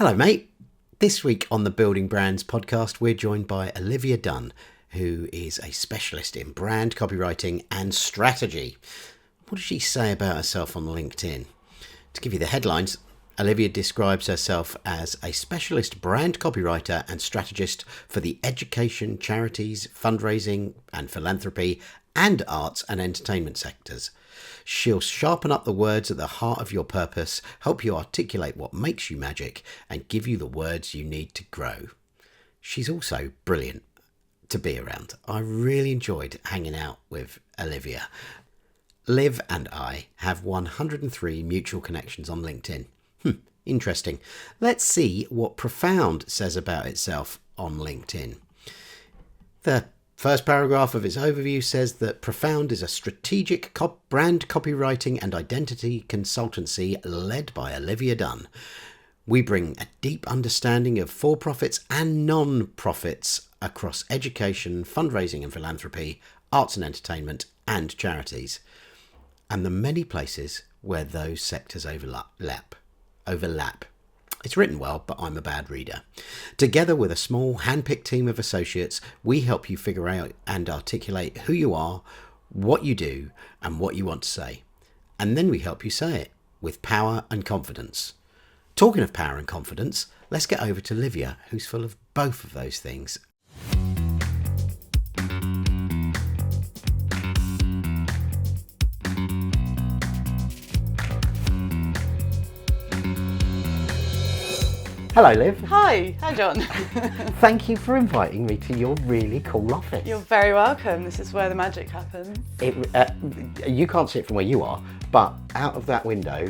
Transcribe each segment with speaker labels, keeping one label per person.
Speaker 1: Hello, mate. This week on the Building Brands podcast, we're joined by Olivia Dunn, who is a specialist in brand copywriting and strategy. What does she say about herself on LinkedIn? To give you the headlines, Olivia describes herself as a specialist brand copywriter and strategist for the education, charities, fundraising and philanthropy and arts and entertainment sectors. She'll sharpen up the words at the heart of your purpose, help you articulate what makes you magic, and give you the words you need to grow. She's also brilliant to be around. I really enjoyed hanging out with Olivia. Liv and I have 103 mutual connections on LinkedIn. Interesting. Let's see what Profound says about itself on LinkedIn. The first paragraph of its overview says that Profound is a strategic brand copywriting and identity consultancy led by Olivia Dunn. We bring a deep understanding of for-profits and non-profits across education, fundraising and philanthropy, arts and entertainment, and charities, and the many places where those sectors overlap. It's written well, but I'm a bad reader. Together with a small hand-picked team of associates, we help you figure out and articulate who you are, what you do, and what you want to say. And then we help you say it with power and confidence. Talking of power and confidence, let's get over to Olivia, who's full of both of those things. Hello, Liv.
Speaker 2: Hi John.
Speaker 1: Thank you for inviting me to your really cool office.
Speaker 2: You're very welcome. This is where the magic happens.
Speaker 1: You can't see it from where you are, but out of that window,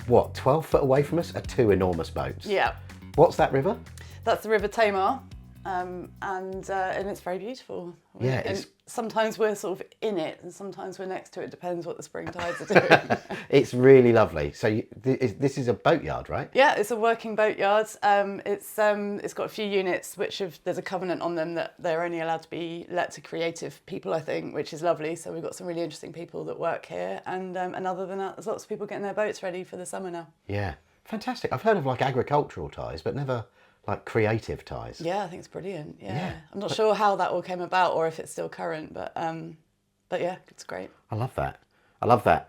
Speaker 1: 12 foot away from us are two enormous boats.
Speaker 2: Yeah.
Speaker 1: What's that river?
Speaker 2: That's the River Tamar, and it's very beautiful.
Speaker 1: Yeah,
Speaker 2: and sometimes we're sort of in it, and sometimes we're next to it. Depends what the spring tides are doing.
Speaker 1: It's really lovely. So this is a boatyard, right?
Speaker 2: Yeah, it's a working boatyard. It's got a few units, there's a covenant on them that they're only allowed to be let to creative people, I think, which is lovely. So we've got some really interesting people that work here, and other than that, there's lots of people getting their boats ready for the summer now.
Speaker 1: Yeah, fantastic. I've heard of like agricultural ties, but never like creative ties.
Speaker 2: Yeah, I think it's brilliant. Yeah. I'm not sure how that all came about or if it's still current, but yeah, it's great.
Speaker 1: I love that.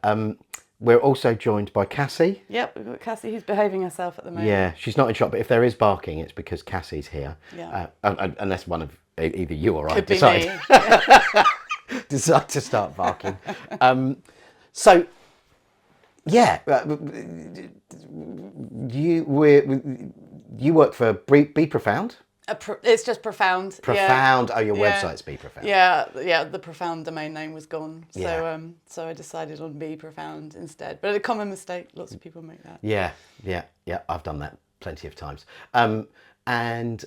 Speaker 1: We're also joined by Cassie.
Speaker 2: Yep, we've got Cassie who's behaving herself at the moment.
Speaker 1: Yeah, she's not in shop, but if there is barking, it's because Cassie's here.
Speaker 2: Yeah.
Speaker 1: Unless one of either you or I
Speaker 2: Could
Speaker 1: decide
Speaker 2: be me. Yeah.
Speaker 1: decide to start barking. So, yeah, you work for Be Profound.
Speaker 2: It's just Profound.
Speaker 1: Profound.
Speaker 2: Yeah.
Speaker 1: Oh, your website's Be Profound.
Speaker 2: Yeah. The Profound domain name was gone, so
Speaker 1: Yeah.
Speaker 2: so I decided on Be Profound instead. But a common mistake. Lots of people make that.
Speaker 1: Yeah. I've done that plenty of times. And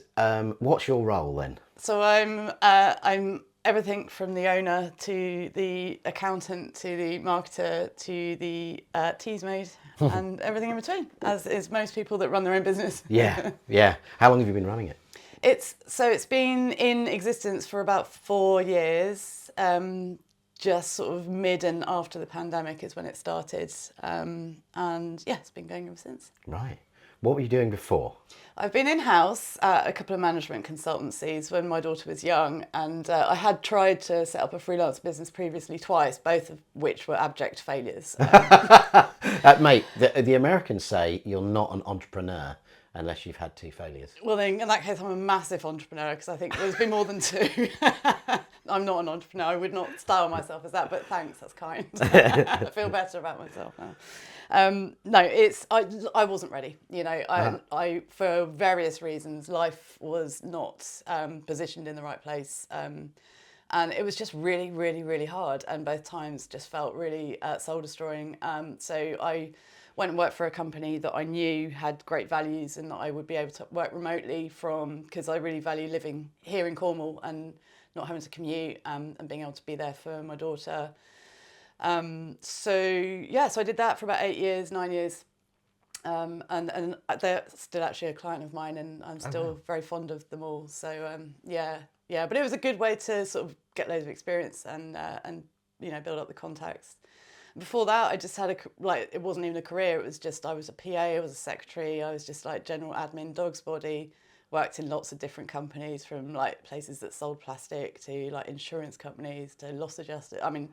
Speaker 1: what's your role then?
Speaker 2: So I'm everything from the owner to the accountant to the marketer to the teas maid and everything in between, as is most people that run their own business.
Speaker 1: Yeah. How long have you been running it?
Speaker 2: It's been in existence for about 4 years. Just sort of mid and after the pandemic is when it started, and yeah, it's been going ever since.
Speaker 1: Right. What were you doing before?
Speaker 2: I've been in-house at a couple of management consultancies when my daughter was young, and I had tried to set up a freelance business previously twice, both of which were abject failures.
Speaker 1: Mate, the Americans say you're not an entrepreneur unless you've had 2 failures.
Speaker 2: Well, then, in that case, I'm a massive entrepreneur because I think there's been more than 2. I'm not an entrepreneur. I would not style myself as that, but thanks, that's kind. I feel better about myself now. No, I wasn't ready. You know, I for various reasons, life was not positioned in the right place. And it was just really, really, really hard. And both times just felt really soul destroying. So I went and worked for a company that I knew had great values and that I would be able to work remotely from, because I really value living here in Cornwall and not having to commute, and being able to be there for my daughter. So I did that for about 8 years, 9 years. And they're still actually a client of mine, and I'm still very fond of them all. So but it was a good way to sort of get loads of experience and build up the contacts. before that, I just had it wasn't even a career. It was just, I was a PA, I was a secretary, I was just like general admin, dog's body, worked in lots of different companies, from like places that sold plastic to like insurance companies to loss adjusters. I mean,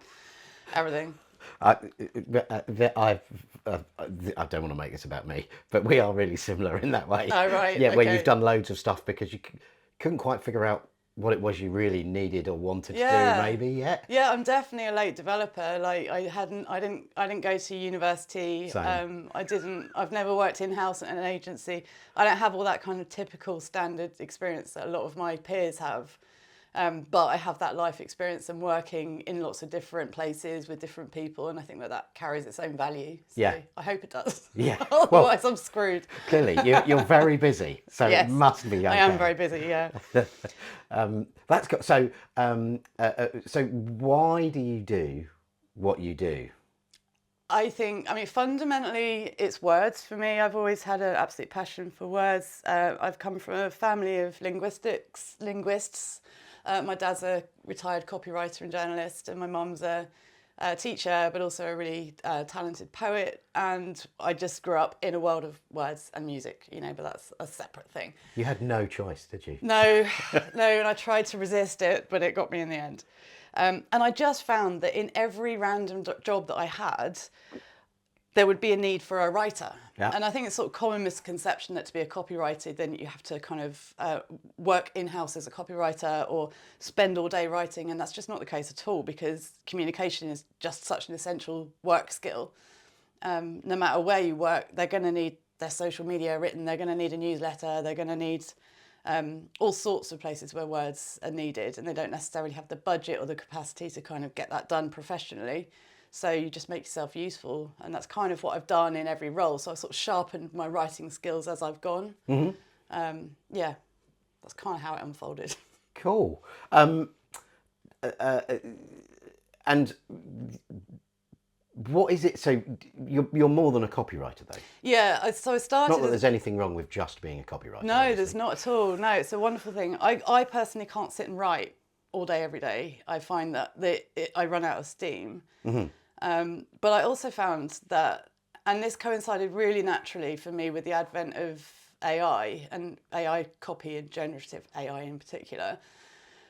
Speaker 2: everything.
Speaker 1: I don't want to make this about me, but we are really similar in that way.
Speaker 2: Oh, right.
Speaker 1: Yeah, where
Speaker 2: Okay.
Speaker 1: you've done loads of stuff because you couldn't quite figure out what it was you really needed or wanted to do, maybe yet.
Speaker 2: Yeah, I'm definitely a late developer. Like I didn't go to university.
Speaker 1: Same.
Speaker 2: I've never worked in-house at an agency. I don't have all that kind of typical standard experience that a lot of my peers have. But I have that life experience and working in lots of different places with different people, and I think that carries its own value. So
Speaker 1: Yeah.
Speaker 2: I hope it does.
Speaker 1: Yeah.
Speaker 2: Otherwise, I'm screwed.
Speaker 1: Clearly, you're very busy, so
Speaker 2: Yes.
Speaker 1: it must be okay.
Speaker 2: I am very busy, yeah.
Speaker 1: That's got so. So why do you do what you do?
Speaker 2: I mean, fundamentally, it's words for me. I've always had an absolute passion for words. I've come from a family of linguists. My dad's a retired copywriter and journalist, and my mum's a teacher, but also a really talented poet. And I just grew up in a world of words and music, but that's a separate thing.
Speaker 1: You had no choice, did you?
Speaker 2: No, and I tried to resist it, but it got me in the end. And I just found that in every random job that I had, there would be a need for a writer.
Speaker 1: Yeah.
Speaker 2: And I think it's sort of common misconception that to be a copywriter, then you have to kind of work in-house as a copywriter or spend all day writing. And that's just not the case at all, because communication is just such an essential work skill. No matter where you work, they're going to need their social media written, they're going to need a newsletter, they're going to need all sorts of places where words are needed, and they don't necessarily have the budget or the capacity to kind of get that done professionally. So you just make yourself useful, and that's kind of what I've done in every role. So I've sort of sharpened my writing skills as I've gone. Mm-hmm. Yeah, that's kind of how it unfolded.
Speaker 1: Cool. And what is it? So you're more than a copywriter, though.
Speaker 2: Yeah, so I started.
Speaker 1: Not that there's anything wrong with just being a copywriter.
Speaker 2: No,
Speaker 1: obviously.
Speaker 2: there's not at all. No, it's a wonderful thing. I personally can't sit and write all day, every day. I find that I run out of steam. Mm-hmm. But I also found that, and this coincided really naturally for me with the advent of AI and AI copy and generative AI in particular.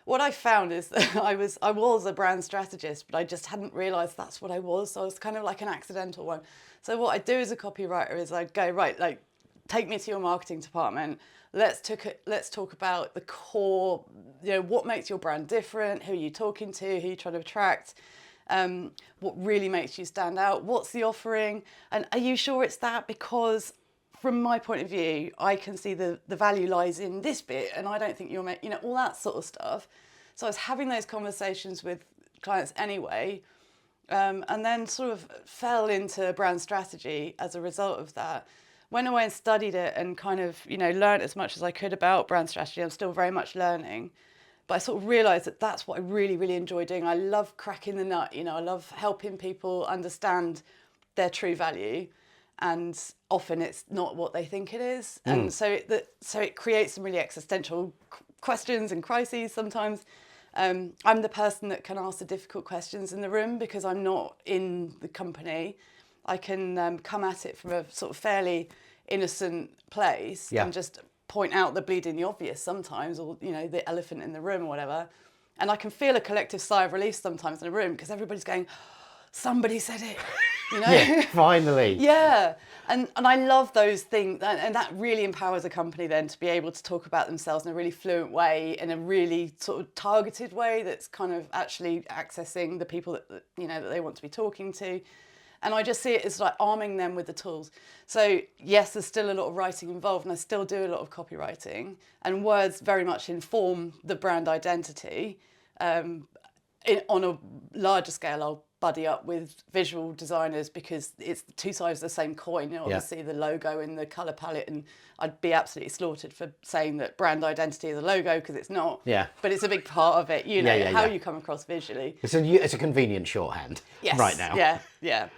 Speaker 2: What I found is that I was a brand strategist, but I just hadn't realised that's what I was. So I was kind of like an accidental one. So what I do as a copywriter is I'd go, right, like, take me to your marketing department. Let's talk about the core, what makes your brand different, who are you talking to, who are you trying to attract, what really makes you stand out, what's the offering, and are you sure it's that? Because from my point of view, I can see the value lies in this bit, and I don't think you'll make, all that sort of stuff. So I was having those conversations with clients anyway, and then sort of fell into brand strategy as a result of that. Went away and studied it and kind of, learned as much as I could about brand strategy. I'm still very much learning. But I sort of realised that that's what I really, really enjoy doing. I love cracking the nut, I love helping people understand their true value. And often it's not what they think it is. And so it creates some really existential questions and crises sometimes. I'm the person that can ask the difficult questions in the room because I'm not in the company. I can come at it from a sort of fairly innocent place and just point out the bleeding the obvious sometimes, or the elephant in the room or whatever. And I can feel a collective sigh of relief sometimes in a room because everybody's going, somebody said it,
Speaker 1: Yeah, finally.
Speaker 2: Yeah, and I love those things, and that really empowers a company then to be able to talk about themselves in a really fluent way, in a really sort of targeted way that's kind of actually accessing the people that that they want to be talking to. And I just see it as like arming them with the tools. So yes, there's still a lot of writing involved, and I still do a lot of copywriting, and words very much inform the brand identity. On a larger scale, I'll buddy up with visual designers because it's two sides of the same coin. Obviously the logo and the colour palette, and I'd be absolutely slaughtered for saying that brand identity is a logo because it's not. Yeah. But it's a big part of it, how you come across visually.
Speaker 1: It's a convenient shorthand right now.
Speaker 2: Yeah.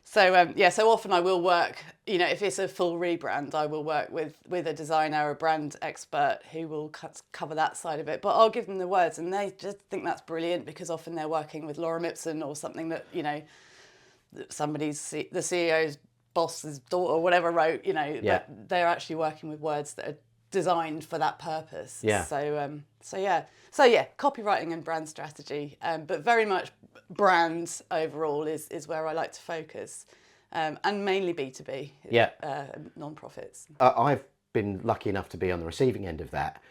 Speaker 2: So often I will work, if it's a full rebrand, I will work with a designer, a brand expert who will cover that side of it. But I'll give them the words, and they just think that's brilliant because often they're working with Lorem Ipsum or something that, the CEO's boss's daughter or whatever wrote, you know,
Speaker 1: Yeah.
Speaker 2: but they're actually working with words that are designed for that purpose.
Speaker 1: Yeah.
Speaker 2: So yeah, copywriting and brand strategy, but very much brand overall is where I like to focus, and mainly B2B, non-profits.
Speaker 1: I've been lucky enough to be on the receiving end of that,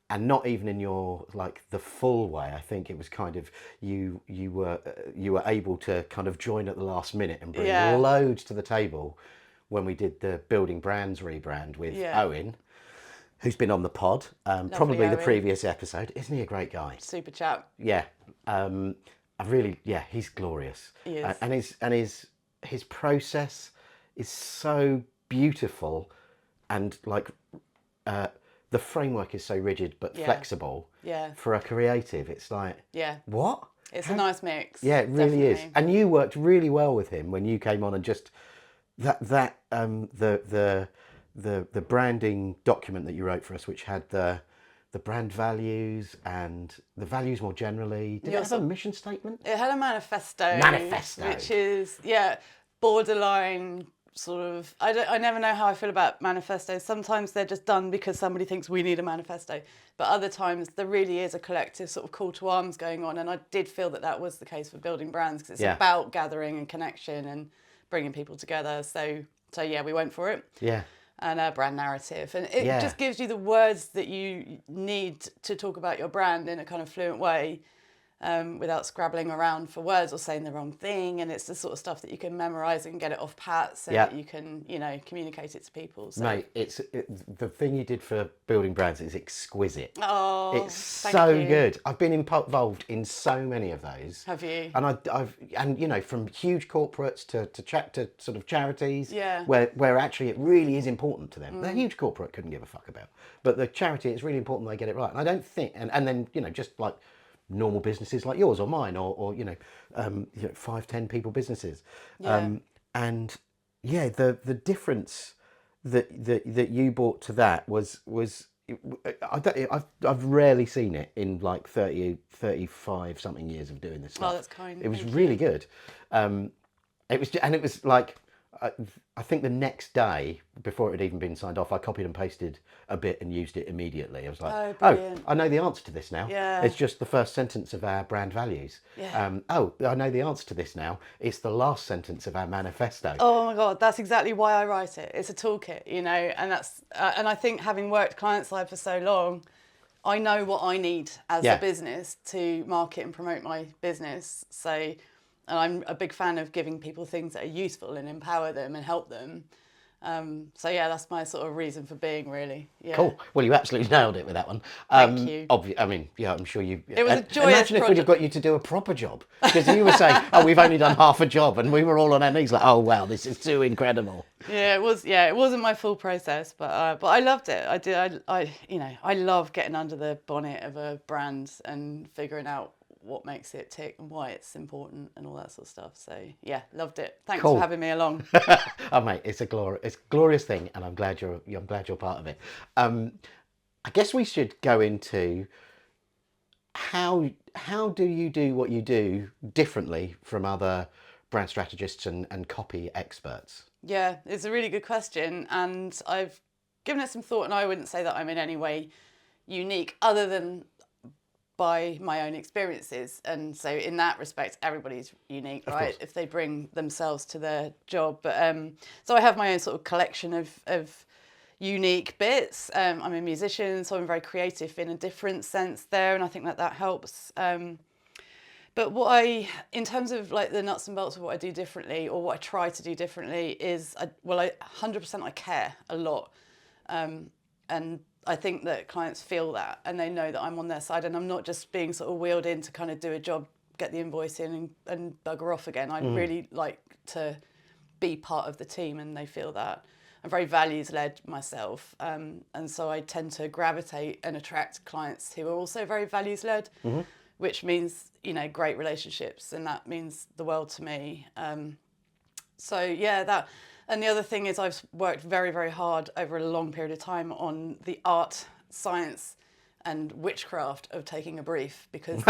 Speaker 1: and not even in your like the full way. I think it was kind of you were able to kind of join at the last minute and bring loads to the table when we did the Building Brands rebrand with Owen, who's been on the pod, probably
Speaker 2: Owen.
Speaker 1: the previous episode. Isn't he a great guy?
Speaker 2: Super chap.
Speaker 1: Yeah, he's glorious.
Speaker 2: He is.
Speaker 1: And his process is so beautiful, and like the framework is so rigid but flexible.
Speaker 2: Yeah.
Speaker 1: For a creative, it's like what?
Speaker 2: It's a nice mix.
Speaker 1: Yeah, it really is. And you worked really well with him when you came on, and just the branding document that you wrote for us, which had the brand values and the values more generally. Did it have a mission statement?
Speaker 2: It had a manifesto. Which is, borderline sort of, I never know how I feel about manifestos. Sometimes they're just done because somebody thinks we need a manifesto. But other times there really is a collective sort of call to arms going on. And I did feel that was the case for Building Brands, because it's about gathering and connection and bringing people together. So yeah, we went for it.
Speaker 1: Yeah.
Speaker 2: And a brand narrative. And it just gives you the words that you need to talk about your brand in a kind of fluent way, without scrabbling around for words or saying the wrong thing. And it's the sort of stuff that you can memorise and get it off pat so that you can, communicate it to people. So.
Speaker 1: Mate, the thing you did for Building Brands is exquisite.
Speaker 2: Oh,
Speaker 1: it's so good. I've been involved in so many of those.
Speaker 2: Have you?
Speaker 1: And I've from huge corporates to sort of charities,
Speaker 2: Yeah.
Speaker 1: where actually it really is important to them. The huge corporate couldn't give a fuck about, but the charity, it's really important they get it right. And I don't think, and then just like normal businesses like yours or mine, or 5-10 people businesses, and the difference that you brought to that was I've rarely seen it in like 35 something years of doing this stuff.
Speaker 2: Oh, that's kind.
Speaker 1: It was really good. It was like I think the next day, before it had even been signed off, I copied and pasted a bit and used it immediately. I was like,
Speaker 2: brilliant.
Speaker 1: I know the answer to this now.
Speaker 2: Yeah.
Speaker 1: It's just the first sentence of our brand values.
Speaker 2: Yeah.
Speaker 1: I know the answer to this now. It's the last sentence of our manifesto.
Speaker 2: Oh my God, that's exactly why I write it. It's a toolkit, and that's and I think having worked client side for so long, I know what I need as a business to market and promote my business. So. And I'm a big fan of giving people things that are useful and empower them and help them. That's my sort of reason for being, really. Yeah.
Speaker 1: Cool. Well, you absolutely nailed it with that one.
Speaker 2: Thank you.
Speaker 1: I'm sure you...
Speaker 2: It was a joyous
Speaker 1: Imagine if we'd have got you to do a proper job. Because you were saying, we've only done half a job, and we were all on our knees like, oh, wow, this is too incredible.
Speaker 2: Yeah, it was. Yeah, it wasn't my full process, but I loved it. I did. I love getting under the bonnet of a brand and figuring out what makes it tick and why it's important and all that sort of stuff. So yeah, loved it. Thanks for having me along.
Speaker 1: Oh mate, it's a glorious thing, and I'm glad you're part of it. I guess we should go into how do you do what you do differently from other brand strategists and copy experts?
Speaker 2: Yeah, it's a really good question, and I've given it some thought, and I wouldn't say that I'm in any way unique other than by my own experiences. And so in that respect, everybody's unique, right? If they bring themselves to their job. But so I have my own sort of collection of unique bits. I'm a musician, so I'm very creative in a different sense there, and I think that helps. But in terms of like the nuts and bolts of what I do differently, or what I try to do differently, is I 100% I care a lot, and I think that clients feel that, and they know that I'm on their side, and I'm not just being sort of wheeled in to kind of do a job, get the invoice in and bugger off again. I really like to be part of the team, and they feel that. I'm very values-led myself, and so I tend to gravitate and attract clients who are also very values-led, which means, great relationships, and that means the world to me. That. And the other thing is I've worked very, very hard over a long period of time on the art, science, and witchcraft of taking a brief, because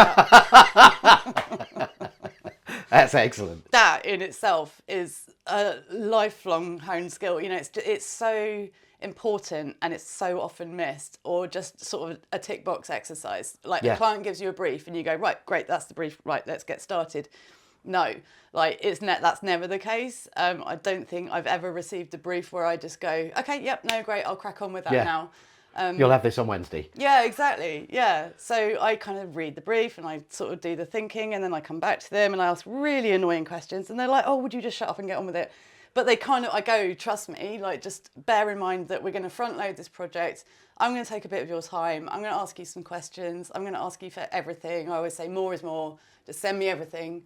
Speaker 1: That's excellent.
Speaker 2: That in itself is a lifelong honed skill. You know, it's so important and it's so often missed, or just sort of a tick box exercise. Like a client gives you a brief and you go, right, great, that's the brief, right, let's get started. No, like that's never the case. I don't think I've ever received a brief where I just go, okay, yep, no, great, I'll crack on with that now.
Speaker 1: You'll have this on Wednesday.
Speaker 2: Yeah, exactly. Yeah. So I kind of read the brief and I sort of do the thinking, and then I come back to them and I ask really annoying questions, and they're like, oh, would you just shut up and get on with it? But they kind of, I go, trust me, like just bear in mind that we're going to front load this project. I'm going to take a bit of your time. I'm going to ask you some questions. I'm going to ask you for everything. I always say more is more. Just send me everything.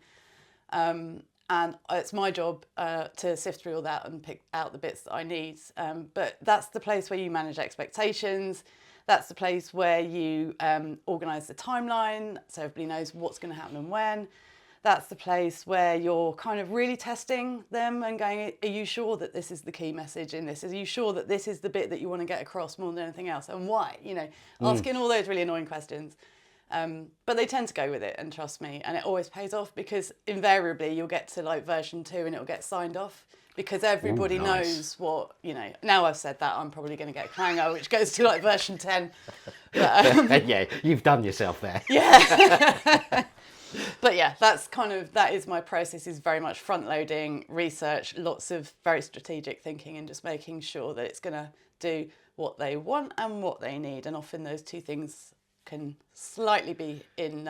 Speaker 2: And it's my job to sift through all that and pick out the bits that I need. But that's the place where you manage expectations. That's the place where you organise the timeline so everybody knows what's going to happen and when. That's the place where you're kind of really testing them and going, are you sure that this is the key message in this? Are you sure that this is the bit that you want to get across more than anything else? And why? You know, asking all those really annoying questions. But they tend to go with it, and trust me, and it always pays off, because invariably you'll get to like version 2 and it'll get signed off, because everybody knows what, you know. Now I've said that, I'm probably going to get clanger, which goes to like version 10. But,
Speaker 1: yeah, you've done yourself there.
Speaker 2: Yeah. But yeah, that is my process, is very much front loading, research, lots of very strategic thinking, and just making sure that it's going to do what they want and what they need. And often those two things can slightly be in,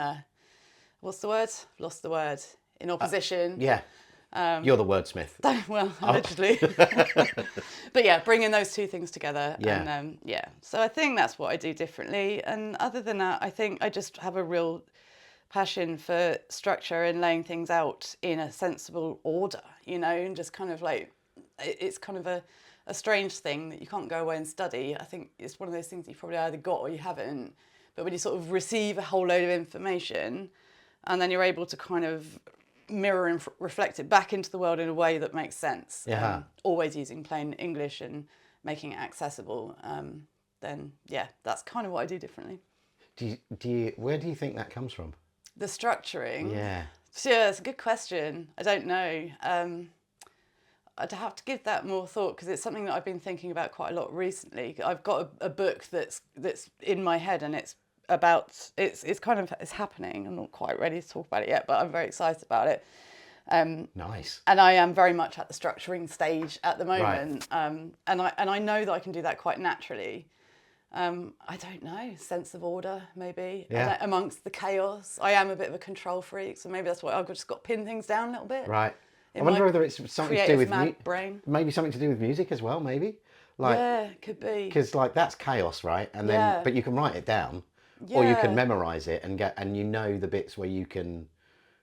Speaker 2: what's the word? Lost the word. In opposition.
Speaker 1: Yeah. You're the wordsmith.
Speaker 2: Well, allegedly. But yeah, bringing those two things together.
Speaker 1: Yeah.
Speaker 2: And so I think that's what I do differently. And other than that, I think I just have a real passion for structure and laying things out in a sensible order, you know, and just kind of like, it's kind of a strange thing that you can't go away and study. I think it's one of those things you probably either got or you haven't. But when you sort of receive a whole load of information, and then you're able to kind of mirror and reflect it back into the world in a way that makes sense, always using plain English and making it accessible, then yeah, that's kind of what I do differently.
Speaker 1: Where do you think that comes from?
Speaker 2: The structuring?
Speaker 1: Yeah.
Speaker 2: Yeah, it's a good question. I don't know. I'd have to give that more thought, because it's something that I've been thinking about quite a lot recently. I've got a book that's in my head, and it's happening. I'm not quite ready to talk about it yet, but I'm very excited about it.
Speaker 1: Nice.
Speaker 2: And I am very much at the structuring stage at the moment. Right. And I know that I can do that quite naturally. I don't know, sense of order maybe, amongst the chaos. I am a bit of a control freak, so maybe that's why I've just got to pin things down a little bit.
Speaker 1: Right. I wonder whether it's something to do with
Speaker 2: brain.
Speaker 1: Maybe something to do with music as well. Maybe, like,
Speaker 2: yeah, could be,
Speaker 1: because like that's chaos, right? And then, but you can write it down, or you can memorize it and you know the bits where you can.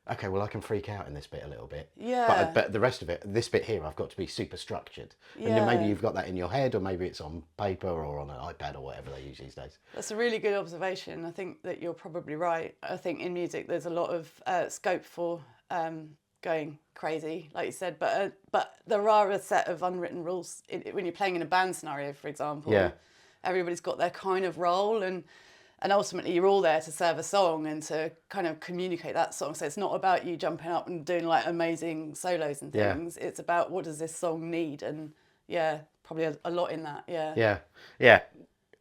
Speaker 1: Okay, well, I can freak out in this bit a little bit.
Speaker 2: Yeah.
Speaker 1: But the rest of it, this bit here, I've got to be super structured. Yeah. And then maybe you've got that in your head, or maybe it's on paper or on an iPad or whatever they use these days.
Speaker 2: That's a really good observation. I think that you're probably right. I think in music there's a lot of scope for going crazy, like you said. But there are a set of unwritten rules when you're playing in a band scenario, for example. Yeah. Everybody's got their kind of role, and ultimately you're all there to serve a song and to kind of communicate that song. So it's not about you jumping up and doing like amazing solos and things. Yeah. It's about, what does this song need? And yeah, probably a lot in that. Yeah.
Speaker 1: Yeah. Yeah.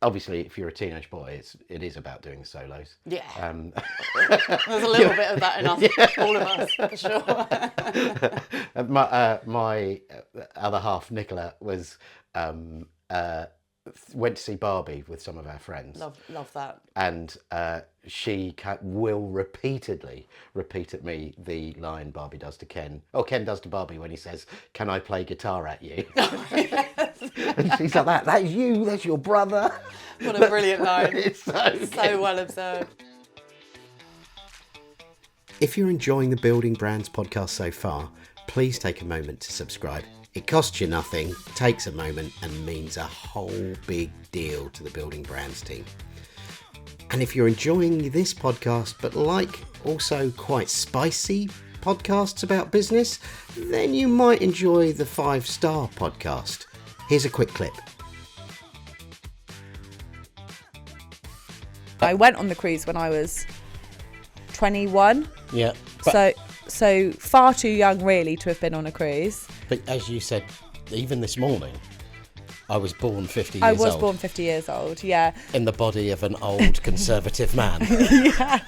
Speaker 1: Obviously, if you're a teenage boy, it is about doing the solos.
Speaker 2: Yeah. There's a little bit of that in us, all of us, for sure.
Speaker 1: My other half, Nicola, was went to see Barbie with some of our friends.
Speaker 2: Love that.
Speaker 1: And she will repeatedly repeat at me the line Barbie does to Ken, or Ken does to Barbie, when he says, "Can I play guitar at you?" And she's like, that's you, that's your brother.
Speaker 2: What a brilliant line.
Speaker 1: It's so
Speaker 2: well observed.
Speaker 1: If you're enjoying the Building Brands podcast so far, please take a moment to subscribe. It costs you nothing, takes a moment, and means a whole big deal to the Building Brands team. And if you're enjoying this podcast, but like also quite spicy podcasts about business, then you might enjoy the 5-Star podcast. Here's a quick clip.
Speaker 3: I went on the cruise when I was 21.
Speaker 1: Yeah.
Speaker 2: So far too young, really, to have been on a cruise.
Speaker 1: But as you said, even this morning, I was born 50 years
Speaker 2: I
Speaker 1: old.
Speaker 2: was born 50 years old, yeah.
Speaker 1: In the body of an old conservative man.
Speaker 2: Yeah.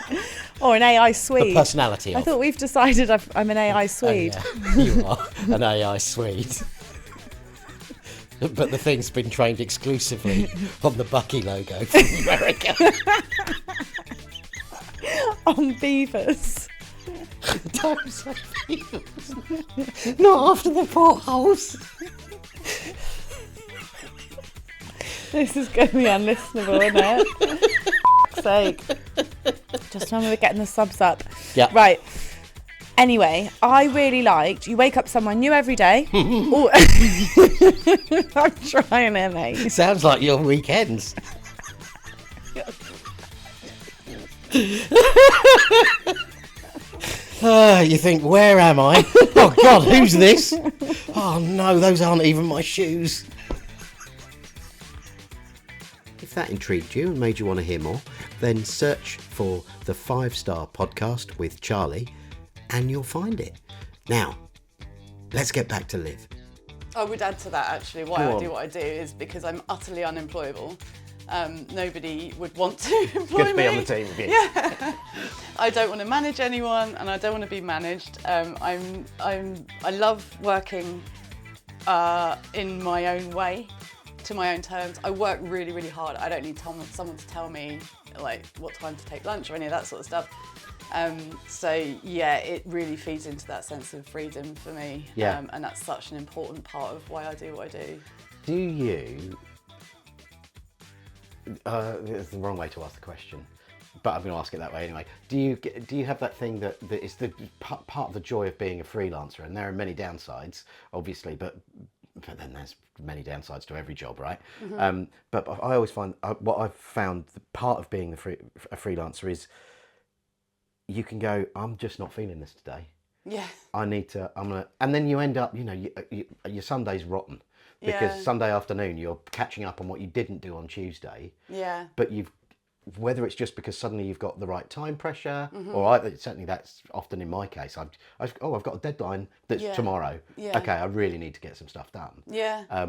Speaker 2: Or an AI Swede.
Speaker 1: The personality of.
Speaker 2: I thought we've decided I'm an AI Swede.
Speaker 1: Oh, yeah. You are an AI Swede. But the thing's been trained exclusively on the Bucky logo from America.
Speaker 2: On beavers.
Speaker 1: Don't say beavers. Not after the portholes.
Speaker 2: This is going to be unlistenable, isn't it? For sake. Just when we were getting the subs up.
Speaker 1: Yeah.
Speaker 2: Right. Anyway, I really liked, you wake up somewhere new every day. Ooh. I'm trying it, mate.
Speaker 1: Sounds like your weekends. You think, where am I? Oh God, who's this? Oh no, those aren't even my shoes. If that intrigued you and made you want to hear more, then search for the 5-Star Podcast with Charlie and you'll find it. Now, let's get back to Liv.
Speaker 2: I would add to that, actually, why
Speaker 1: Go
Speaker 2: I
Speaker 1: on.
Speaker 2: do what I do is because I'm utterly unemployable. Nobody would want to employ me.
Speaker 1: Good to be on the team with you.
Speaker 2: Yeah. I don't want to manage anyone and I don't want to be managed. I love working in my own way, to my own terms. I work really, really hard. I don't need someone to tell me like what time to take lunch or any of that sort of stuff. So yeah, it really feeds into that sense of freedom for me.
Speaker 1: Yeah.
Speaker 2: And that's such an important part of why I do what I do.
Speaker 1: Do you... it's the wrong way to ask the question, but I'm going to ask it that way anyway. Do you have that thing that is the part of the joy of being a freelancer? And there are many downsides, obviously, but then there's many downsides to every job, right? Mm-hmm. But I always find what I've found the part of being a freelancer is you can go, I'm just not feeling this today.
Speaker 2: Yeah.
Speaker 1: And then you end up, your Sunday's rotten. Because Sunday afternoon you're catching up on what you didn't do on Tuesday. Yeah. But whether it's just because suddenly you've got the right time pressure, or certainly that's often in my case. I've got a deadline that's tomorrow. Yeah. Okay, I really need to get some stuff done. Yeah. Are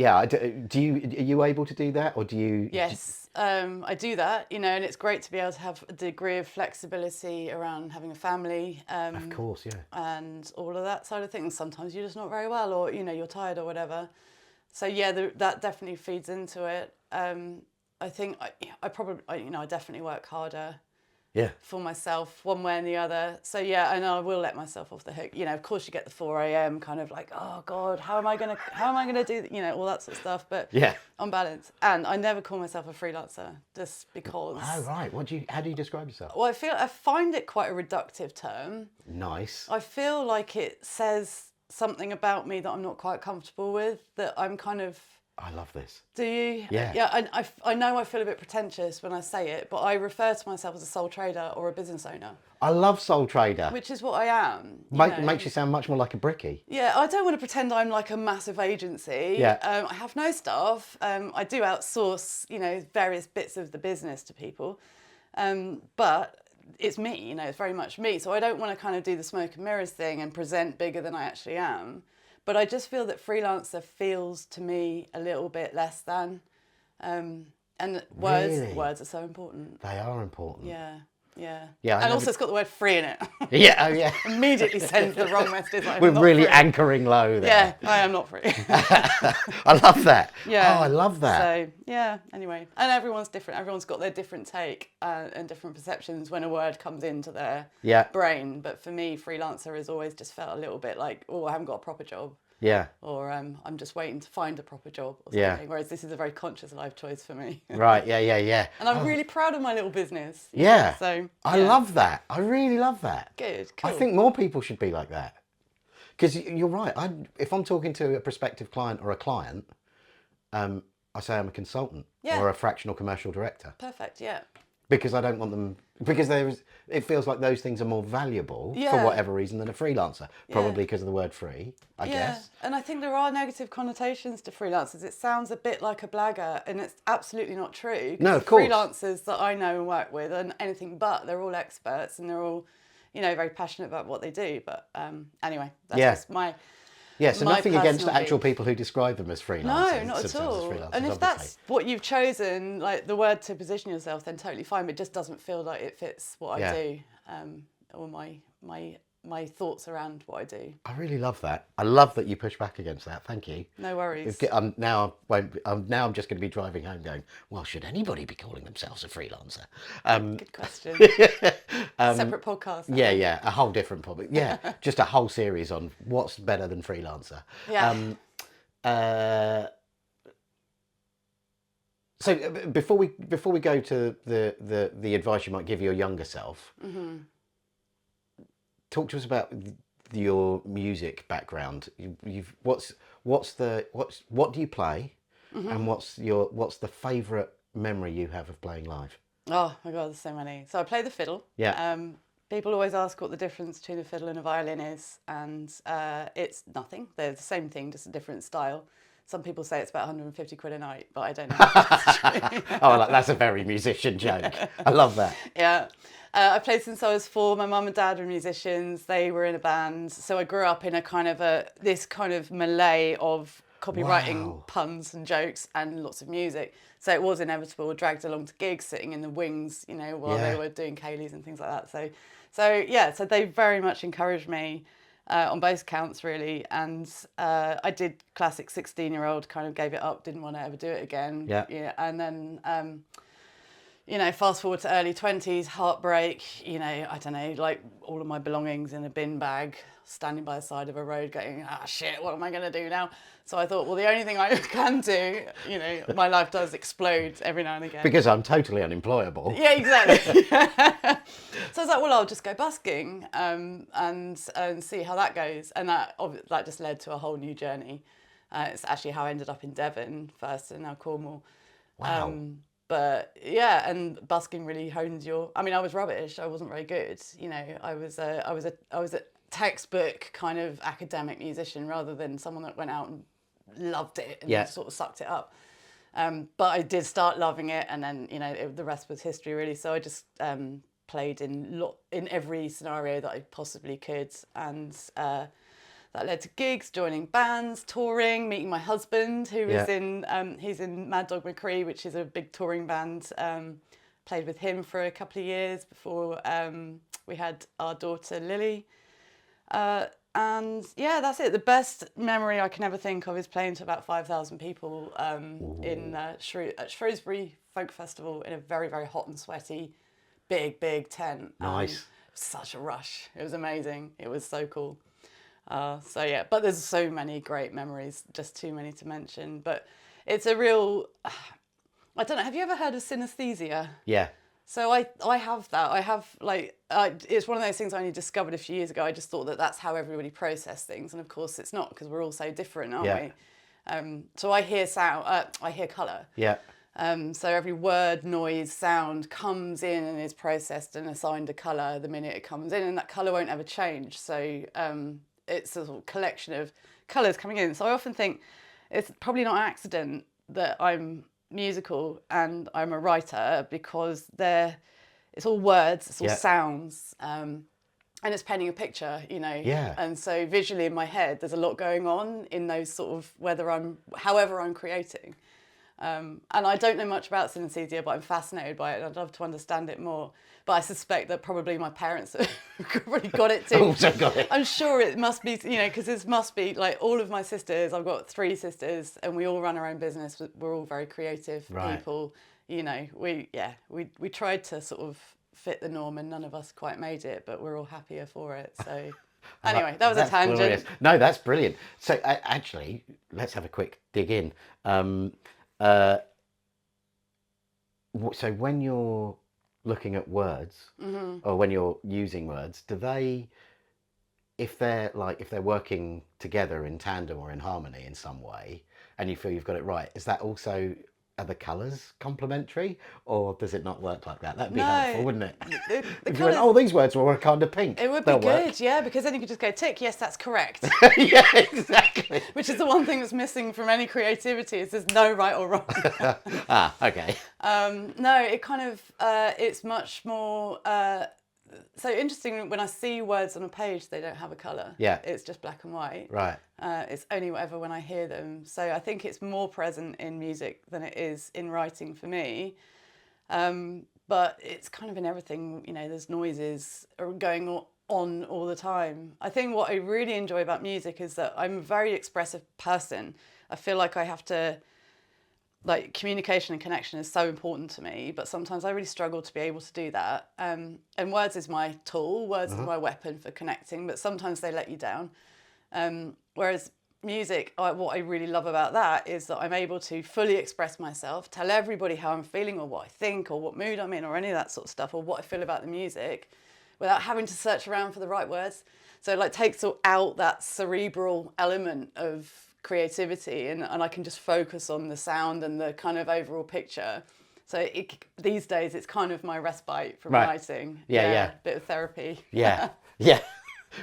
Speaker 1: you able to do that, or do you?
Speaker 2: Yes, I do that. And it's great to be able to have a degree of flexibility around having a family.
Speaker 1: Of course, yeah.
Speaker 2: And all of that side of things. Sometimes you're just not very well, or you're tired or whatever. So yeah, that definitely feeds into it. I think I definitely work harder. Yeah. For myself, one way and the other. So yeah, and I will let myself off the hook. Of course you get the 4 a.m. kind of like, oh God, how am I gonna do, all that sort of stuff. But yeah, on balance. And I never call myself a freelancer just because.
Speaker 1: Oh right. How do you describe yourself?
Speaker 2: Well, I find it quite a reductive term.
Speaker 1: Nice.
Speaker 2: I feel like it says something about me that I'm not quite comfortable with. That I'm kind of.
Speaker 1: I love this.
Speaker 2: Do you?
Speaker 1: Yeah.
Speaker 2: Yeah, I know I feel a bit pretentious when I say it, but I refer to myself as a sole trader or a business owner.
Speaker 1: I love sole trader.
Speaker 2: Which is what I am.
Speaker 1: Makes you sound much more like a brickie.
Speaker 2: Yeah, I don't want to pretend I'm like a massive agency. Yeah. I have no staff. I do outsource, various bits of the business to people. But it's me, it's very much me. So I don't want to kind of do the smoke and mirrors thing and present bigger than I actually am. But I just feel that freelancer feels to me a little bit less than. And words are so important.
Speaker 1: They are important.
Speaker 2: Yeah. And also it's got the word free in it.
Speaker 1: Yeah, oh yeah.
Speaker 2: Immediately sends the wrong message. Like,
Speaker 1: we're really
Speaker 2: free.
Speaker 1: Anchoring low there.
Speaker 2: Yeah, I am not free.
Speaker 1: I love that. Yeah. Oh, I love that.
Speaker 2: So, yeah, anyway. And everyone's different. Everyone's got their different take and different perceptions when a word comes into their brain. But for me, freelancer has always just felt a little bit like, oh, I haven't got a proper job. Yeah. Or I'm just waiting to find a proper job or something. Yeah. Whereas this is a very conscious life choice for me.
Speaker 1: Right, yeah.
Speaker 2: And I'm really proud of my little business.
Speaker 1: Yeah. So I love that. I really love that.
Speaker 2: Good, cool.
Speaker 1: I think more people should be like that. Because you're right. If I'm talking to a prospective client or a client, I say I'm a consultant or a fractional commercial director.
Speaker 2: Perfect, yeah.
Speaker 1: Because I don't want them... Because it feels like those things are more valuable for whatever reason than a freelancer. Probably because of the word free, I guess.
Speaker 2: And I think there are negative connotations to freelancers. It sounds a bit like a blagger, and it's absolutely not true.
Speaker 1: No, of course.
Speaker 2: Freelancers that I know and work with are anything but. They're all experts, and they're all, very passionate about what they do. But anyway, that's
Speaker 1: Yeah.
Speaker 2: just my
Speaker 1: Yeah, so
Speaker 2: my
Speaker 1: nothing against
Speaker 2: personal
Speaker 1: actual
Speaker 2: beef.
Speaker 1: people who describe them as freelancers.
Speaker 2: No, not at
Speaker 1: themselves as
Speaker 2: all.
Speaker 1: freelancers,
Speaker 2: And if
Speaker 1: obviously.
Speaker 2: that's what you've chosen, like the word to position yourself, then totally fine. But it just doesn't feel like it fits what
Speaker 1: Yeah.
Speaker 2: I do, or my thoughts around what I do.
Speaker 1: I really love that. I love that you push back against that. Thank you.
Speaker 2: No worries.
Speaker 1: Now I'm just going to be driving home going, well, should anybody be calling themselves a freelancer?
Speaker 2: Good question. Separate podcast.
Speaker 1: Yeah, a whole different topic. Yeah, just a whole series on what's better than freelancer.
Speaker 2: Yeah.
Speaker 1: So before we go to the advice you might give your younger self, talk to us about your music background. What do you play, and what's the favourite memory you have of playing live?
Speaker 2: Oh my God, there's so many. So I play the fiddle.
Speaker 1: Yeah.
Speaker 2: People always ask what the difference between a fiddle and a violin is, and it's nothing. They're the same thing, just a different style. Some people say it's about 150 quid a night, but I don't know if that's true.
Speaker 1: Oh, that's a very musician joke. I love that.
Speaker 2: Yeah. I played since I was 4. My mum and dad were musicians. They were in a band. So I grew up in a kind of this kind of melee of copywriting,
Speaker 1: Wow.
Speaker 2: puns and jokes and lots of music. So it was inevitable, dragged along to gigs, sitting in the wings, while
Speaker 1: Yeah.
Speaker 2: they were doing Kayleys and things like that. So they very much encouraged me on both counts, really. And I did classic 16-year-old, kind of gave it up, didn't want to ever do it again.
Speaker 1: Yeah.
Speaker 2: And then, fast forward to early 20s, heartbreak, I don't know, like all of my belongings in a bin bag, standing by the side of a road going, shit, what am I going to do now? So I thought, well, the only thing I can do, my life does explode every now and again.
Speaker 1: Because I'm totally unemployable.
Speaker 2: Yeah, exactly. So I was like, well, I'll just go busking and see how that goes. And that just led to a whole new journey. It's actually how I ended up in Devon first and now Cornwall.
Speaker 1: Wow.
Speaker 2: But yeah, and busking really hones your. I mean, I was rubbish. I wasn't very good. I was a textbook kind of academic musician rather than someone that went out and loved it and sort of sucked it up. But I did start loving it, and then the rest was history, really. So I just played in every scenario that I possibly could, and that led to gigs, joining bands, touring, meeting my husband, who is he's in Mad Dog McCree, which is a big touring band. Played with him for a couple of years before we had our daughter Lily. And yeah, that's it. The best memory I can ever think of is playing to about 5,000 people in at Shrewsbury Folk Festival in a very, very hot and sweaty, big tent.
Speaker 1: Nice.
Speaker 2: Such a rush. It was amazing. It was so cool. So yeah, but there's so many great memories, just too many to mention. But it's a real, I don't know, have you ever heard of synaesthesia?
Speaker 1: Yeah.
Speaker 2: So I have that. I have it's one of those things I only discovered a few years ago. I just thought that that's how everybody processes things, and of course it's not, because we're all so different, aren't we? So I hear sound, I hear colour.
Speaker 1: Yeah.
Speaker 2: So every word, noise, sound comes in and is processed and assigned a colour the minute it comes in, and that colour won't ever change. So it's a sort of collection of colours coming in. So I often think it's probably not an accident that I'm musical and I'm a writer, because it's all words, it's all sounds, and it's painting a picture,
Speaker 1: Yeah.
Speaker 2: And so visually in my head there's a lot going on in those sort of however I'm creating, and I don't know much about synaesthesia, but I'm fascinated by it and I'd love to understand it more. But I suspect that probably my parents have probably got it too.
Speaker 1: Also got it.
Speaker 2: I'm sure it must be, because this must be like all of my sisters. I've got 3 sisters, and we all run our own business. We're all very creative people. We tried to sort of fit the norm, and none of us quite made it, but we're all happier for it. So anyway, that was a tangent.
Speaker 1: Glorious. No, that's brilliant. So actually, let's have a quick dig in. So when you're looking at words, or when you're using words, if they're working together in tandem or in harmony in some way, and you feel you've got it right, is that also, are the colours complementary, or does it not work like that? That'd be helpful, wouldn't it?
Speaker 2: The
Speaker 1: If you went, these words were kind of pink.
Speaker 2: It would be good, yeah, because then you could just go tick, yes, that's correct.
Speaker 1: Yeah, exactly.
Speaker 2: Which is the one thing that's missing from any creativity, is there's no right or wrong.
Speaker 1: Okay.
Speaker 2: No, it kind of, it's much more so interesting, when I see words on a page, they don't have a colour.
Speaker 1: Yeah.
Speaker 2: It's just black and white.
Speaker 1: Right.
Speaker 2: It's only whatever when I hear them. So I think it's more present in music than it is in writing for me. But it's kind of in everything, there's noises going on all the time. I think what I really enjoy about music is that I'm a very expressive person. I feel like I have to, communication and connection is so important to me, but sometimes I really struggle to be able to do that. And words is my tool, words is my weapon for connecting, but sometimes they let you down. Whereas music, what I really love about that is that I'm able to fully express myself, tell everybody how I'm feeling or what I think or what mood I'm in or any of that sort of stuff or what I feel about the music without having to search around for the right words. So it takes out that cerebral element of creativity and I can just focus on the sound and the kind of overall picture. So these days it's kind of my respite from writing.
Speaker 1: Yeah.
Speaker 2: Bit of therapy.
Speaker 1: Yeah.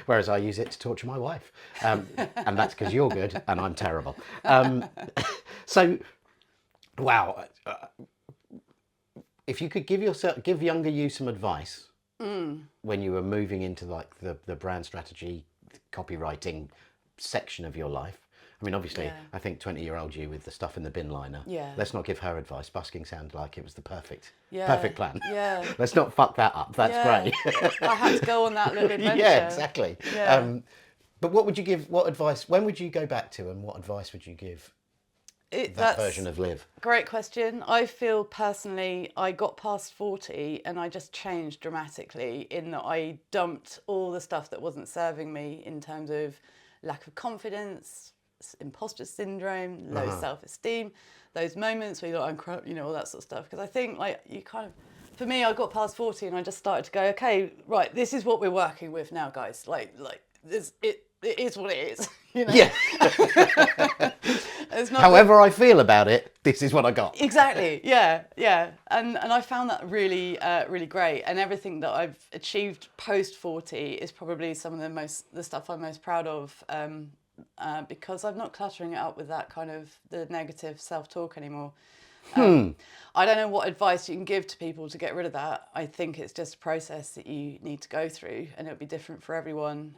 Speaker 1: Whereas I use it to torture my wife, and that's because you're good and I'm terrible. So, wow. If you could give younger you some advice when you were moving into the brand strategy, copywriting section of your life. I mean, obviously, I think 20-year-old you with the stuff in the bin liner. Yeah. Let's not give her advice. Busking sounded like it was the perfect plan. Yeah. Let's not fuck that up. That's great.
Speaker 2: I had to go on that little adventure.
Speaker 1: Yeah, exactly. Yeah. But what would you give? What advice? When would you go back to, and what advice would you give that version of Liv?
Speaker 2: Great question. I feel personally, I got past 40 and I just changed dramatically in that I dumped all the stuff that wasn't serving me in terms of lack of confidence, imposter syndrome, low self-esteem, those moments where you're like, I'm crap, all that sort of stuff. Because I think you kind of, for me, I got past 40 and I just started to go, okay, right, this is what we're working with now, guys. This, it is what it is.
Speaker 1: Yeah. However I feel about it, this is what I got.
Speaker 2: Exactly. Yeah. And I found that really, really great. And everything that I've achieved post 40 is probably some of the stuff I'm most proud of. Because I'm not cluttering it up with that kind of the negative self-talk anymore. I don't know what advice you can give to people to get rid of that. I think it's just a process that you need to go through and it'll be different for everyone.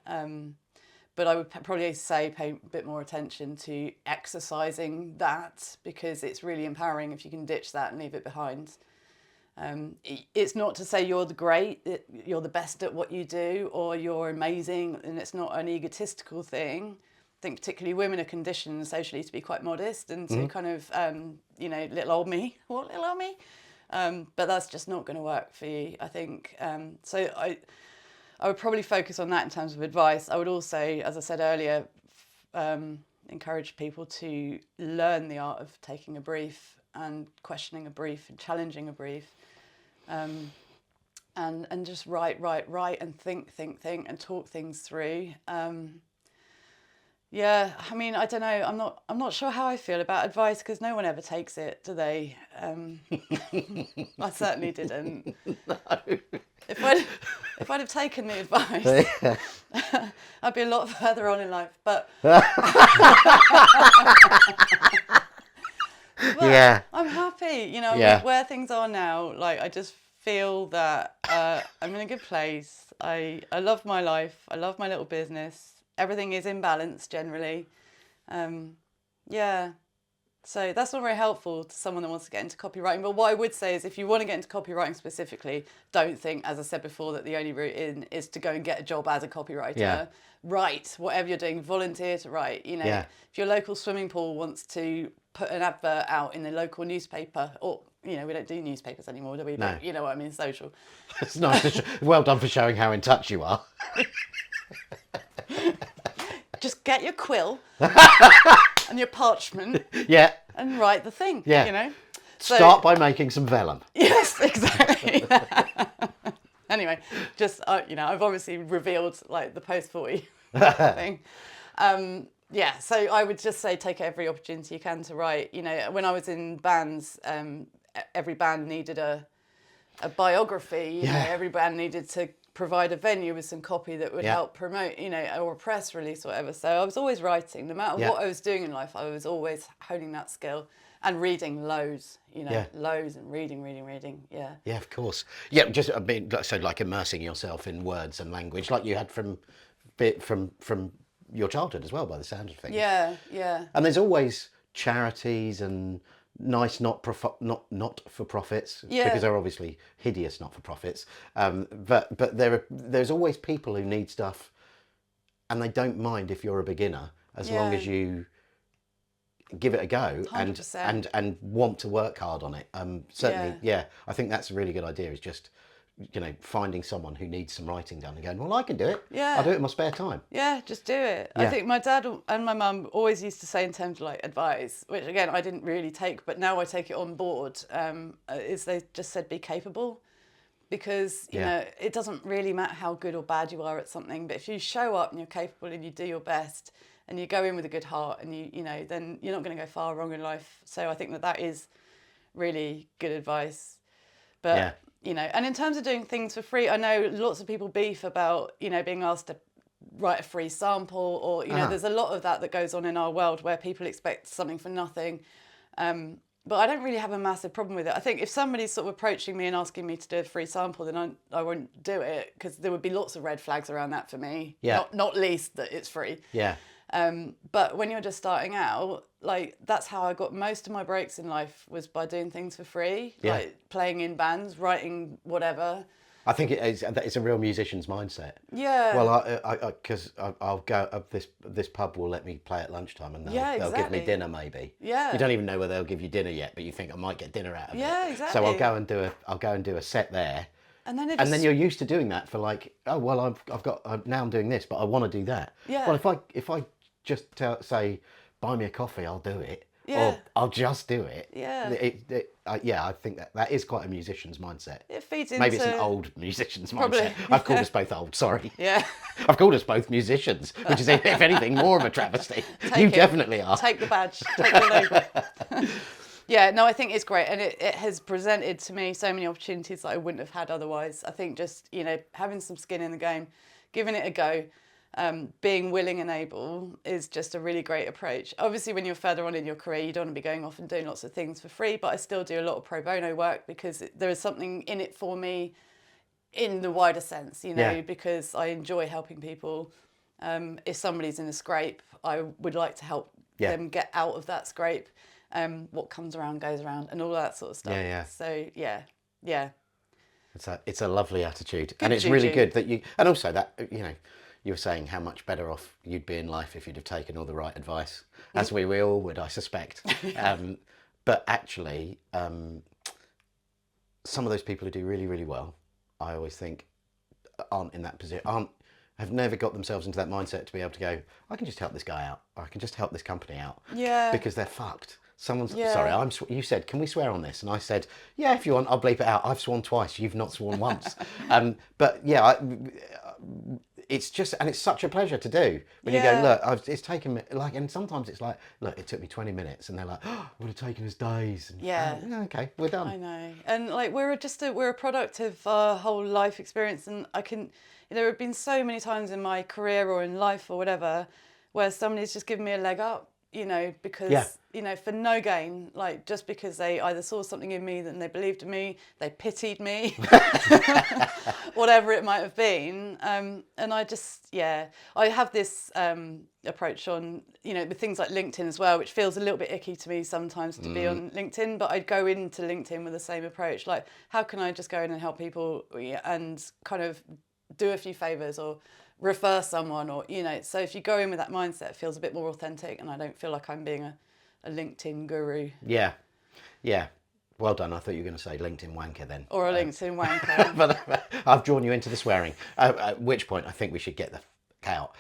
Speaker 2: But I would probably say pay a bit more attention to exercising that because it's really empowering if you can ditch that and leave it behind. It's not to say you're you're the best at what you do or you're amazing, and it's not an egotistical thing. I think particularly women are conditioned socially to be quite modest and to kind of, little old me, what little old me? But that's just not going to work for you, I think. So I would probably focus on that in terms of advice. I would also, as I said earlier, encourage people to learn the art of taking a brief and questioning a brief and challenging a brief. And just write and think and talk things through. Yeah, I mean, I don't know. I'm not sure how I feel about advice because no one ever takes it, do they? I certainly didn't.
Speaker 1: No.
Speaker 2: If I'd have taken the advice, I'd be a lot further on in life. But
Speaker 1: yeah,
Speaker 2: I'm happy. With where things are now. I just feel that I'm in a good place. I love my life. I love my little business. Everything is in balance generally. So that's not very helpful to someone that wants to get into copywriting. But what I would say is if you want to get into copywriting specifically, don't think, as I said before, that the only route in is to go and get a job as a copywriter. Yeah. Write, whatever you're doing, volunteer to write. If your local swimming pool wants to put an advert out in the local newspaper, or, we don't do newspapers anymore, do we?
Speaker 1: No.
Speaker 2: But you know what I mean, social.
Speaker 1: It's nice. Well done for showing how in touch you are.
Speaker 2: Just get your quill and your parchment and write the thing,
Speaker 1: Start by making some vellum.
Speaker 2: Yes, exactly. Anyway, just, I've obviously revealed the post-40 thing. So I would just say take every opportunity you can to write. When I was in bands, every band needed a biography. Every band needed to provide a venue with some copy that would help promote, or a press release or whatever. So I was always writing. No matter what I was doing in life, I was always honing that skill. And reading loads,
Speaker 1: Yeah.
Speaker 2: loads and reading. Yeah.
Speaker 1: Yeah, of course. Yeah, just I mean, so like immersing yourself in words and language, like you had from your childhood as well, by the sound of things.
Speaker 2: Yeah.
Speaker 1: And there's always charities and nice not for profits,
Speaker 2: Yeah.
Speaker 1: because they're obviously hideous not for profits. But there's always people who need stuff, and they don't mind if you're a beginner as long as you give it a go
Speaker 2: 100%.
Speaker 1: and want to work hard on it. Certainly, I think that's a really good idea. Is just finding someone who needs some writing done and going, well, I can do it.
Speaker 2: Yeah.
Speaker 1: I'll do it in my spare time.
Speaker 2: Yeah, just do it. I think my dad and my mum always used to say in terms of like advice, which again I didn't really take, but now I take it on board. Is they just said be capable, because you know it doesn't really matter how good or bad you are at something, but if you show up and you're capable and you do your best and you go in with a good heart and you know then you're not going to go far wrong in life. So I think that is really good advice. But and in terms of doing things for free, I know lots of people beef about being asked to write a free sample, or there's a lot of that goes on in our world where people expect something for nothing. But I don't really have a massive problem with it. I think if somebody's sort of approaching me and asking me to do a free sample, then I won't do it, because there would be lots of red flags around that for me.
Speaker 1: Yeah.
Speaker 2: Not least that it's free.
Speaker 1: Yeah.
Speaker 2: But when you're just starting out, like that's how I got most of my breaks in life, was by doing things for free, like playing in bands, writing whatever.
Speaker 1: I think it's a real musician's mindset.
Speaker 2: Yeah.
Speaker 1: Well, because I'll go this pub will let me play at lunchtime, and they'll give me dinner maybe.
Speaker 2: Yeah.
Speaker 1: You don't even know whether they'll give you dinner yet, but you think I might get dinner out of it.
Speaker 2: Yeah, exactly.
Speaker 1: So I'll go and do a set there.
Speaker 2: And then
Speaker 1: you're used to doing that for like, oh well, now I'm doing this, but I want to do that.
Speaker 2: Yeah.
Speaker 1: Well, if I just say buy me a coffee, I'll do it.
Speaker 2: Yeah.
Speaker 1: Or I'll just do it.
Speaker 2: Yeah.
Speaker 1: I think that is quite a musician's mindset.
Speaker 2: It feeds into...
Speaker 1: Maybe it's an old musician's
Speaker 2: Probably.
Speaker 1: mindset. I've called us both old, sorry.
Speaker 2: Yeah.
Speaker 1: I've called us both musicians, which is, if anything, more of a travesty. Definitely are.
Speaker 2: Take the badge. Take the label. Yeah, no, I think it's great. And it has presented to me so many opportunities that I wouldn't have had otherwise. I think just, having some skin in the game, giving it a go, being willing and able is just a really great approach. Obviously, when you're further on in your career, you don't want to be going off and doing lots of things for free, but I still do a lot of pro bono work because there is something in it for me in the wider sense, because I enjoy helping people. If somebody's in a scrape, I would like to help them get out of that scrape. What comes around goes around, and all that sort of stuff.
Speaker 1: Yeah.
Speaker 2: So yeah.
Speaker 1: It's a lovely attitude,
Speaker 2: Good
Speaker 1: and it's
Speaker 2: juju.
Speaker 1: really good that and also that you were saying how much better off you'd be in life if you'd have taken all the right advice, as we all would, I suspect. But actually, some of those people who do really, really well, I always think, aren't in that position, have never got themselves into that mindset to be able to go, I can just help this guy out, or I can just help this company out.
Speaker 2: Yeah.
Speaker 1: Because they're fucked. Sorry, you said, can we swear on this? And I said, yeah, if you want, I'll bleep it out. I've sworn twice, you've not sworn once. But yeah, it's just, and it's such a pleasure to do when you go, look, it's taken me, like, and sometimes it's like, look, it took me 20 minutes, and they're like, oh, it would have taken us days. And, okay, we're done.
Speaker 2: I know. And like, we're a product of our whole life experience, and there have been so many times in my career or in life or whatever, where somebody's just given me a leg up, because, for no gain, like just because they either saw something in me and they believed in me, they pitied me, whatever it might have been. And I just, I have this approach on, with things like LinkedIn as well, which feels a little bit icky to me sometimes to be on LinkedIn, but I'd go into LinkedIn with the same approach. Like, how can I just go in and help people and kind of do a few favours or refer someone, or so if you go in with that mindset, it feels a bit more authentic, and I don't feel like I'm being a LinkedIn guru.
Speaker 1: Yeah Well done. I thought you were going to say LinkedIn wanker then,
Speaker 2: or a LinkedIn wanker.
Speaker 1: But I've drawn you into the swearing, at which point I think we should get the out.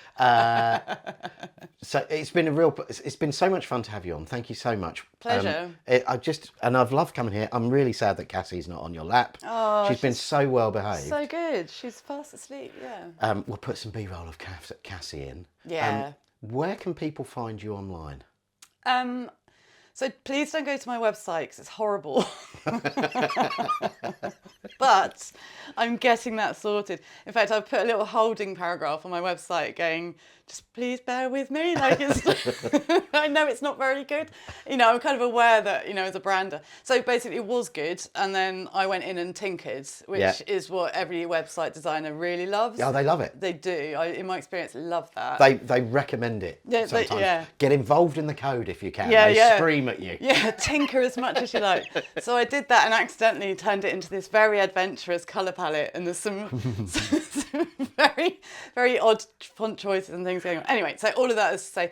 Speaker 1: So it's been so much fun to have you on. Thank you so much.
Speaker 2: Pleasure.
Speaker 1: I've loved coming here. I'm really sad that Cassie's not on your lap.
Speaker 2: Oh,
Speaker 1: she's been so well behaved.
Speaker 2: So good. She's fast asleep. Yeah.
Speaker 1: We'll put some B-roll of Cassie in.
Speaker 2: Yeah.
Speaker 1: Where can people find you online?
Speaker 2: So please don't go to my website because it's horrible. But I'm getting that sorted. In fact, I've put a little holding paragraph on my website going, just please bear with me. Like, it's, I know it's not very good. You know, I'm kind of aware that, you know, as a brander. So basically it was good. And then I went in and tinkered, which is what every website designer really loves.
Speaker 1: Oh, they love it.
Speaker 2: They do. In my experience, love that.
Speaker 1: They recommend it sometimes. Get involved in the code if you can. They scream at you.
Speaker 2: Yeah, tinker as much as you like. So I did that and accidentally turned it into this very adventurous colour palette, and there's some very, very odd font choices and things going on. Anyway, so all of that is to say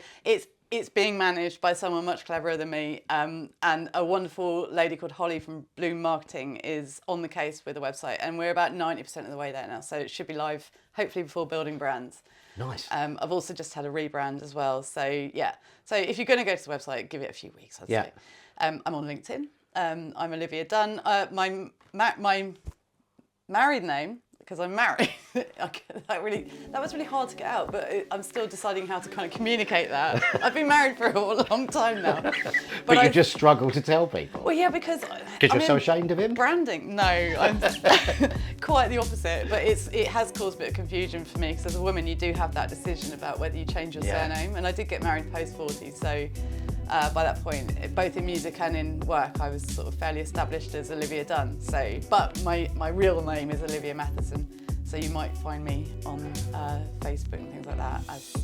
Speaker 2: it's being managed by someone much cleverer than me, and a wonderful lady called Holly from Bloom Marketing is on the case with the website, and we're about 90% of the way there now, so it should be live hopefully before Building Brands.
Speaker 1: Nice.
Speaker 2: I've also just had a rebrand as well, so yeah. So if you're going to go to the website, give it a few weeks, I'd say. I'm on LinkedIn. I'm Olivia Dunn. My married name, because I'm married, that was really hard to get out, but I'm still deciding how to kind of communicate that. I've been married for a long time now.
Speaker 1: But you just struggle to tell people.
Speaker 2: Well, yeah, because
Speaker 1: you're so ashamed of him?
Speaker 2: Branding? No, I'm quite the opposite. But it has caused a bit of confusion for me, because as a woman, you do have that decision about whether you change your surname. And I did get married post 40, so by that point, both in music and in work, I was sort of fairly established as Olivia Dunn. So, but my real name is Olivia Matheson. So you might find me on Facebook and things like that as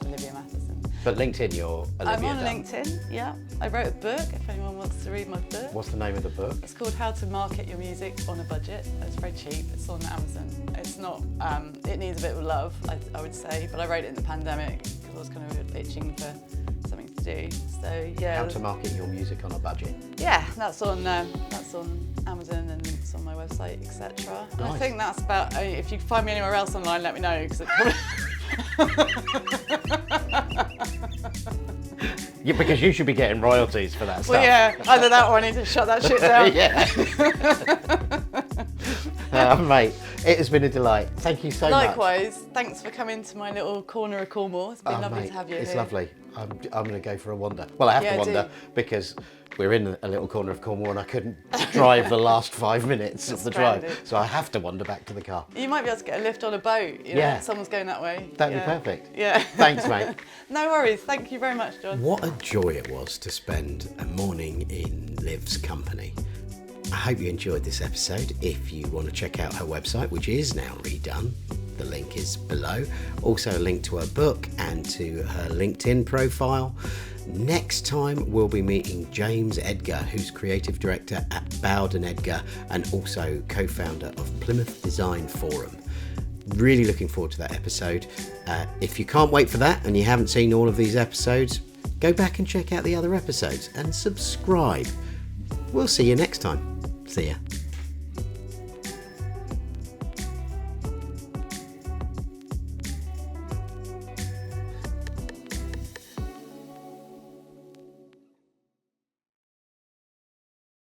Speaker 2: Olivia Matheson.
Speaker 1: But LinkedIn, you're Olivia
Speaker 2: I'm on
Speaker 1: Dunn.
Speaker 2: LinkedIn, yeah. I wrote a book, if anyone wants to read my book.
Speaker 1: What's the name of the book?
Speaker 2: It's called How to Market Your Music on a Budget. It's very cheap. It's on Amazon. It's not, it needs a bit of love, I would say, but I wrote it in the pandemic because I was kind of itching for something to do. So yeah.
Speaker 1: How to Market Your Music on a Budget.
Speaker 2: Yeah, that's on Amazon and links on my website, etc.
Speaker 1: Nice.
Speaker 2: I think that's about. If you find me anywhere else online, let me know, because it probably.
Speaker 1: Yeah, because you should be getting royalties for that stuff.
Speaker 2: Well, yeah, either that or I need to shut that shit down.
Speaker 1: Mate, it has been a delight. Thank you so much.
Speaker 2: Likewise, thanks for coming to my little corner of Cornwall. It's been lovely to have you
Speaker 1: It's
Speaker 2: here.
Speaker 1: lovely. I'm going to go for a wander. Well, I have to wander because we're in a little corner of Cornwall and I couldn't drive the last 5 minutes of the drive. So I have to wander back to the car.
Speaker 2: You might be able to get a lift on a boat. You know, someone's going that way.
Speaker 1: That'd be perfect.
Speaker 2: Yeah.
Speaker 1: Thanks, mate.
Speaker 2: No worries. Thank you very much, John.
Speaker 1: What a joy it was to spend a morning in Liv's company. I hope you enjoyed this episode. If you want to check out her website, which is now redone, the link is below. Also a link to her book and to her LinkedIn profile. Next time we'll be meeting James Edgar, who's creative director at Bowden Edgar and also co-founder of Plymouth Design Forum. Really looking forward to that episode. If you can't wait for that and you haven't seen all of these episodes, go back and check out the other episodes and subscribe. We'll see you next time. See ya.